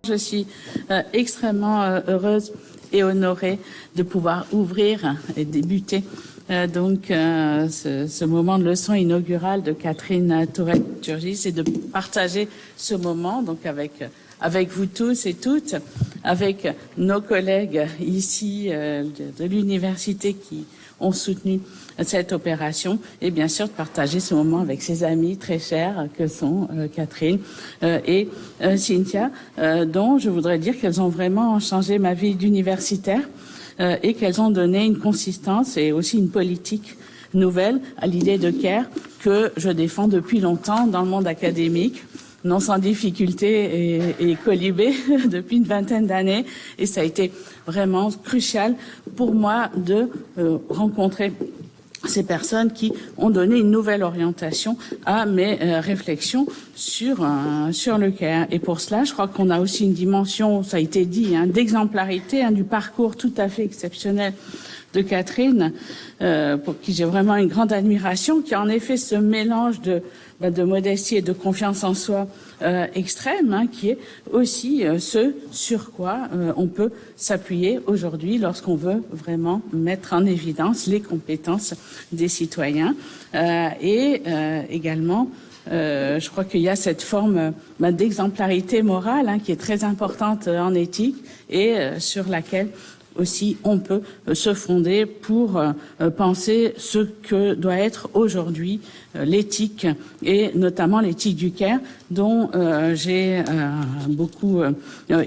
Je suis extrêmement heureuse et honorée de pouvoir ouvrir et débuter ce moment de leçon inaugurale de Catherine Tourette-Turgis et de partager ce moment avec vous tous et toutes, avec nos collègues ici de l'université qui ont soutenu cette opération et bien sûr de partager ce moment avec ses amis très chers que sont Catherine et Cynthia, dont je voudrais dire qu'elles ont vraiment changé ma vie d'universitaire et qu'elles ont donné une consistance et aussi une politique nouvelle à l'idée de care que je défends depuis longtemps dans le monde académique, non sans difficulté et colibé depuis une vingtaine d'années. Et ça a été vraiment crucial pour moi de rencontrer ces personnes qui ont donné une nouvelle orientation à mes réflexions sur le care. Et pour cela, je crois qu'on a aussi une dimension, ça a été dit, d'exemplarité, du parcours tout à fait exceptionnel de Catherine, pour qui j'ai vraiment une grande admiration, qui a en effet ce mélange de modestie et de confiance en soi extrême, qui est aussi ce sur quoi on peut s'appuyer aujourd'hui lorsqu'on veut vraiment mettre en évidence les compétences des citoyens. Également, je crois qu'il y a cette forme d'exemplarité morale qui est très importante en éthique et sur laquelle aussi on peut se fonder pour penser ce que doit être aujourd'hui l'éthique et notamment l'éthique du care dont j'ai beaucoup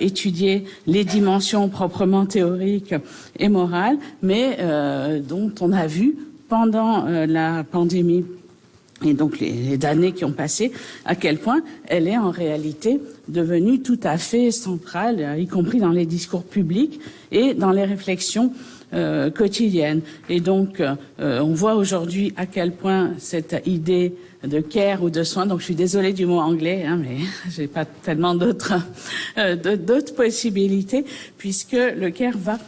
étudié les dimensions proprement théoriques et morales, mais dont on a vu pendant la pandémie et donc les années qui ont passé, à quel point elle est en réalité devenue tout à fait centrale, y compris dans les discours publics et dans les réflexions quotidiennes. Et donc, on voit aujourd'hui à quel point cette idée de care ou de soins, donc je suis désolée du mot anglais, mais j'ai pas tellement d'autres possibilités, puisque le care va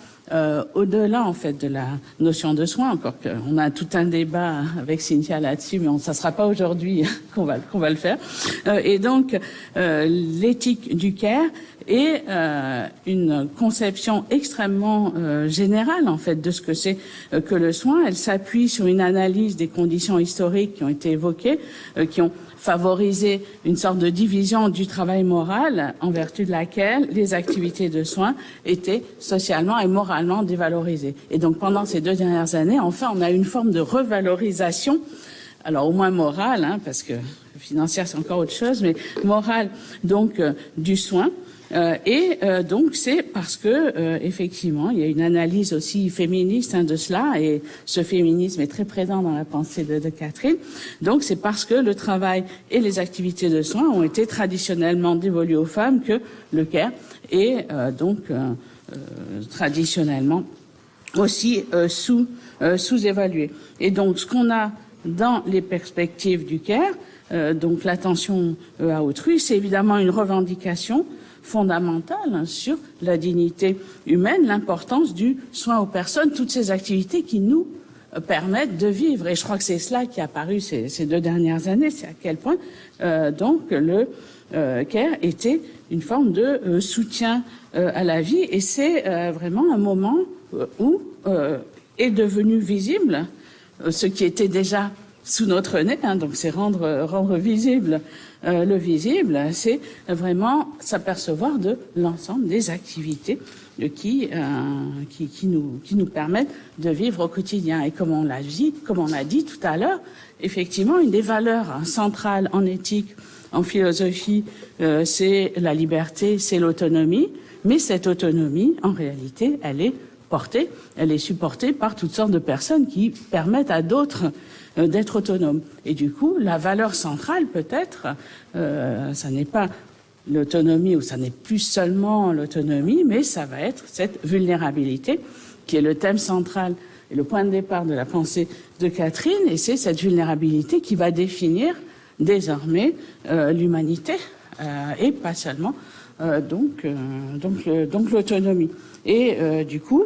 au-delà en fait de la notion de soin, encore qu'on a tout un débat avec Cynthia là-dessus, mais ça sera pas aujourd'hui qu'on va le faire. Et donc l'éthique du care est une conception extrêmement générale en fait de ce que c'est que le soin. Elle s'appuie sur une analyse des conditions historiques qui ont été évoquées, qui ont favoriser une sorte de division du travail moral en vertu de laquelle les activités de soins étaient socialement et moralement dévalorisées. Et donc pendant ces 2 dernières années, enfin, on a une forme de revalorisation, alors au moins morale, parce que financière c'est encore autre chose, mais morale donc du soin. Donc c'est parce que effectivement il y a une analyse aussi féministe de cela et ce féminisme est très présent dans la pensée de Catherine. Donc c'est parce que le travail et les activités de soins ont été traditionnellement dévolues aux femmes que le care est traditionnellement aussi sous-évalué. Et donc ce qu'on a dans les perspectives du care, donc l'attention à autrui, c'est évidemment une revendication fondamentale sur la dignité humaine, l'importance du soin aux personnes, toutes ces activités qui nous permettent de vivre. Et je crois que c'est cela qui est apparu ces 2 dernières années, c'est à quel point donc le care était une forme de soutien à la vie. Et c'est vraiment un moment où est devenu visible ce qui était déjà sous notre nez, donc c'est rendre visible le visible, c'est vraiment s'apercevoir de l'ensemble des activités qui nous permettent de vivre au quotidien. Et comme on l'a dit tout à l'heure, effectivement, une des valeurs centrales en éthique, en philosophie, c'est la liberté, c'est l'autonomie. Mais cette autonomie, en réalité, elle est supportée par toutes sortes de personnes qui permettent à d'autres d'être autonomes. Et du coup, la valeur centrale, peut-être, ça n'est pas l'autonomie ou ça n'est plus seulement l'autonomie, mais ça va être cette vulnérabilité qui est le thème central et le point de départ de la pensée de Catherine. Et c'est cette vulnérabilité qui va définir désormais l'humanité et pas seulement donc l'autonomie. Et du coup,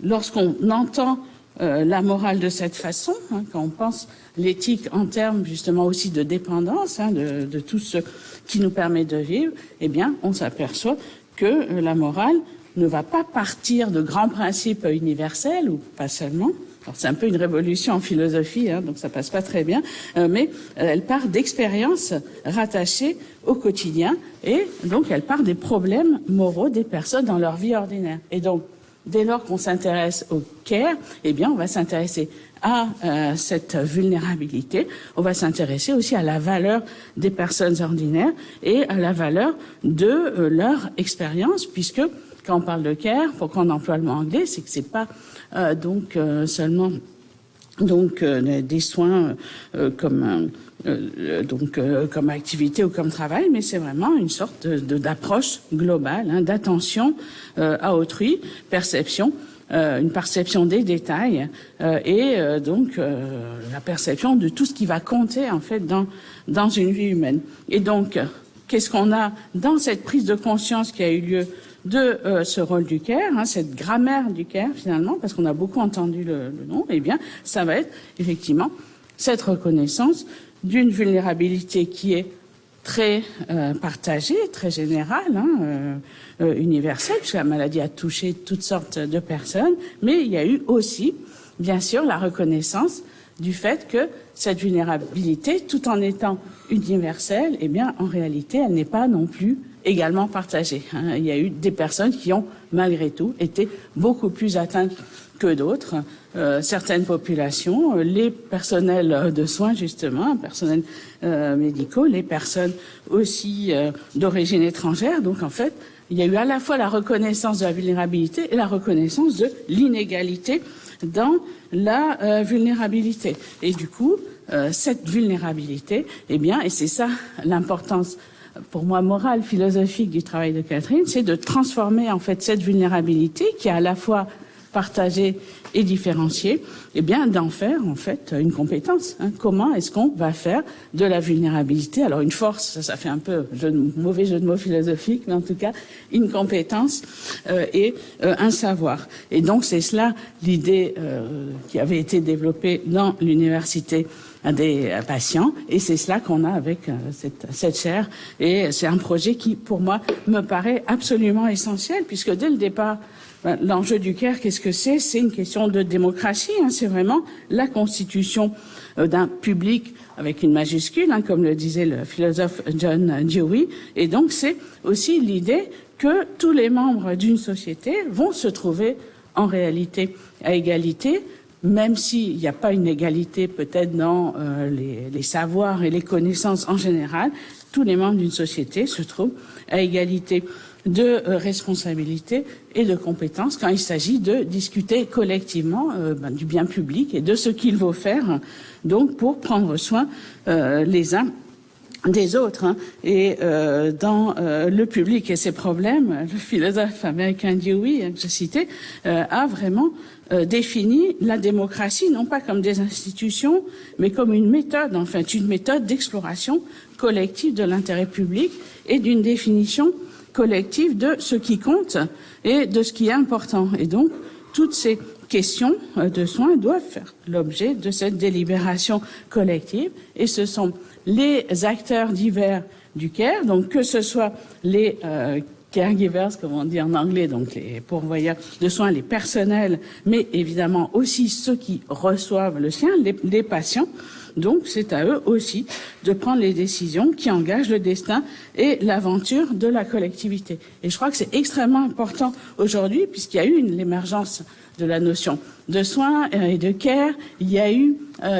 lorsqu'on entend la morale de cette façon, quand on pense l'éthique en termes justement aussi de dépendance, de tout ce qui nous permet de vivre, eh bien, on s'aperçoit que la morale ne va pas partir de grands principes universels, ou pas seulement. Alors c'est un peu une révolution en philosophie, donc ça passe pas très bien, mais elle part d'expériences rattachées au quotidien, et donc elle part des problèmes moraux des personnes dans leur vie ordinaire. Et donc, dès lors qu'on s'intéresse au care, eh bien, on va s'intéresser à cette vulnérabilité, on va s'intéresser aussi à la valeur des personnes ordinaires et à la valeur de leur expérience, puisque quand on parle de care, pourquoi on emploie le mot anglais, c'est que c'est pas seulement des soins comme activité ou comme travail, mais c'est vraiment une sorte d'approche globale, d'attention à autrui, perception, une perception des détails et la perception de tout ce qui va compter en fait dans une vie humaine. Et donc, qu'est-ce qu'on a dans cette prise de conscience qui a eu lieu de ce rôle du care, cette grammaire du care finalement, parce qu'on a beaucoup entendu le nom, eh bien, ça va être effectivement cette reconnaissance d'une vulnérabilité qui est très partagée, très générale, universelle, puisque la maladie a touché toutes sortes de personnes, mais il y a eu aussi, bien sûr, la reconnaissance du fait que cette vulnérabilité, tout en étant universelle, eh bien, en réalité, elle n'est pas non plus également partagée. Il y a eu des personnes qui ont, malgré tout, été beaucoup plus atteintes que d'autres. Certaines populations, les personnels de soins, justement, personnels médicaux, les personnes aussi d'origine étrangère. Donc, en fait, il y a eu à la fois la reconnaissance de la vulnérabilité et la reconnaissance de l'inégalité dans la vulnérabilité. Et du coup, cette vulnérabilité, eh bien, et c'est ça l'importance pour moi morale, philosophique du travail de Catherine, c'est de transformer en fait cette vulnérabilité qui est à la fois partagée et différenciée, eh bien d'en faire en fait une compétence. Comment est-ce qu'on va faire de la vulnérabilité, alors une force, ça fait un peu mauvais jeu de mots philosophique, mais en tout cas une compétence et un savoir. Et donc c'est cela l'idée qui avait été développée dans l'université des patients, et c'est cela qu'on a avec cette chaire, et c'est un projet qui pour moi me paraît absolument essentiel, puisque dès le départ l'enjeu du care, qu'est-ce que c'est? C'est une question de démocratie, c'est vraiment la constitution d'un public avec une majuscule, comme le disait le philosophe John Dewey, et donc c'est aussi l'idée que tous les membres d'une société vont se trouver en réalité à égalité, même s'il n'y a pas une égalité peut-être dans les savoirs et les connaissances en général, tous les membres d'une société se trouvent à égalité de responsabilité et de compétences quand il s'agit de discuter collectivement du bien public et de ce qu'il faut faire donc pour prendre soin les uns des autres. Et dans le public et ses problèmes, le philosophe américain Dewey, que je citais, a vraiment défini la démocratie non pas comme des institutions, mais comme une méthode, en fait, une méthode d'exploration collective de l'intérêt public et d'une définition collective de ce qui compte et de ce qui est important. Et donc, toutes ces questions de soins doivent faire l'objet de cette délibération collective, et ce sont les acteurs divers du care, donc que ce soit les caregivers, comme on dit en anglais, donc les pourvoyeurs de soins, les personnels, mais évidemment aussi ceux qui reçoivent le soin, les patients. Donc, c'est à eux aussi de prendre les décisions qui engagent le destin et l'aventure de la collectivité. Et je crois que c'est extrêmement important aujourd'hui, puisqu'il y a eu l'émergence de la notion de soins et de care. Il y a eu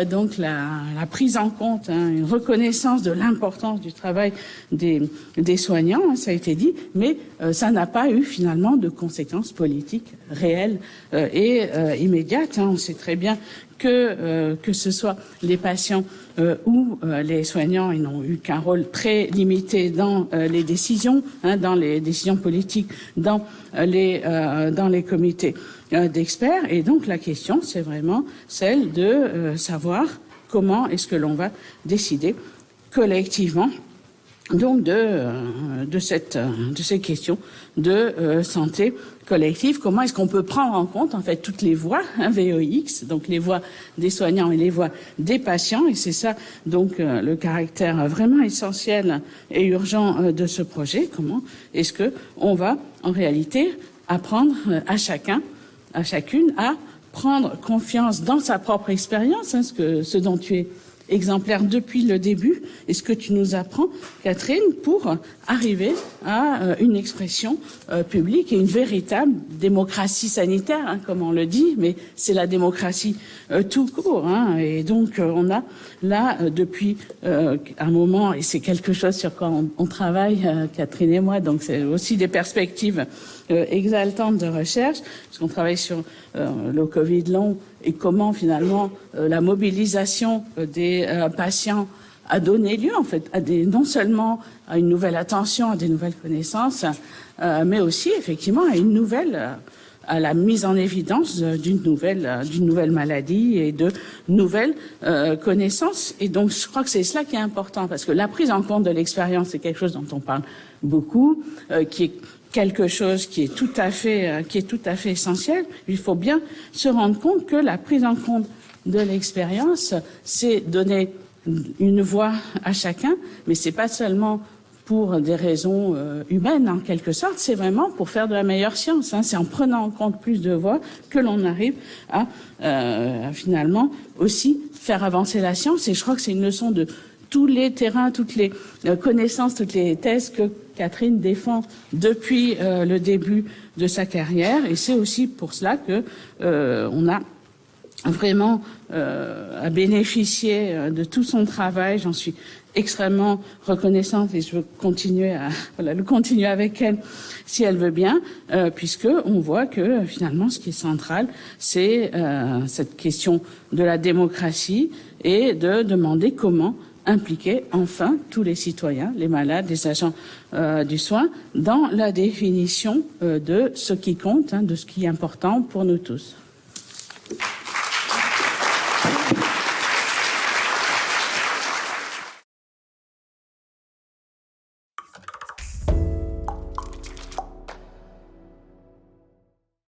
donc la prise en compte, une reconnaissance de l'importance du travail des soignants, ça a été dit, mais ça n'a pas eu finalement de conséquences politiques réelles et immédiates. On sait très bien que ce soit les patients ou les soignants, ils n'ont eu qu'un rôle très limité dans les décisions, dans les décisions politiques, dans les comités d'experts. Et donc la question, c'est vraiment celle de savoir comment est-ce que l'on va décider collectivement donc de ces questions de santé collective. Comment est-ce qu'on peut prendre en compte en fait toutes les voix VOX, donc les voix des soignants et les voix des patients, et c'est ça donc le caractère vraiment essentiel et urgent de ce projet. Comment est-ce que on va en réalité apprendre à chacun, à chacune à prendre confiance dans sa propre expérience, ce dont tu es exemplaire depuis le début, et ce que tu nous apprends, Catherine, pour arriver à une expression publique et une véritable démocratie sanitaire, comme on le dit, mais c'est la démocratie tout court. Et donc on a là depuis un moment, et c'est quelque chose sur quoi on travaille, Catherine et moi, donc c'est aussi des perspectives exaltantes de recherche, parce qu'on travaille sur le Covid long et comment finalement la mobilisation des patients a donné lieu en fait à non seulement à une nouvelle attention, à des nouvelles connaissances, mais aussi effectivement à la mise en évidence d'une nouvelle maladie et de nouvelles connaissances. Et donc je crois que c'est cela qui est important, parce que la prise en compte de l'expérience, c'est quelque chose dont on parle beaucoup, qui est quelque chose qui est tout à fait essentiel. Il faut bien se rendre compte que la prise en compte de l'expérience, c'est donner une voix à chacun, mais c'est pas seulement pour des raisons humaines en quelque sorte, c'est vraiment pour faire de la meilleure science. C'est en prenant en compte plus de voix que l'on arrive à finalement aussi faire avancer la science. Et je crois que c'est une leçon de tous les terrains, toutes les connaissances, toutes les thèses que Catherine défend depuis le début de sa carrière. Et c'est aussi pour cela que on a vraiment à bénéficier de tout son travail. J'en suis extrêmement reconnaissante et je veux continuer le continuer avec elle si elle veut bien, puisque on voit que finalement ce qui est central, c'est cette question de la démocratie et de demander comment impliquer enfin tous les citoyens, les malades, les agents du soin, dans la définition de ce qui compte, de ce qui est important pour nous tous.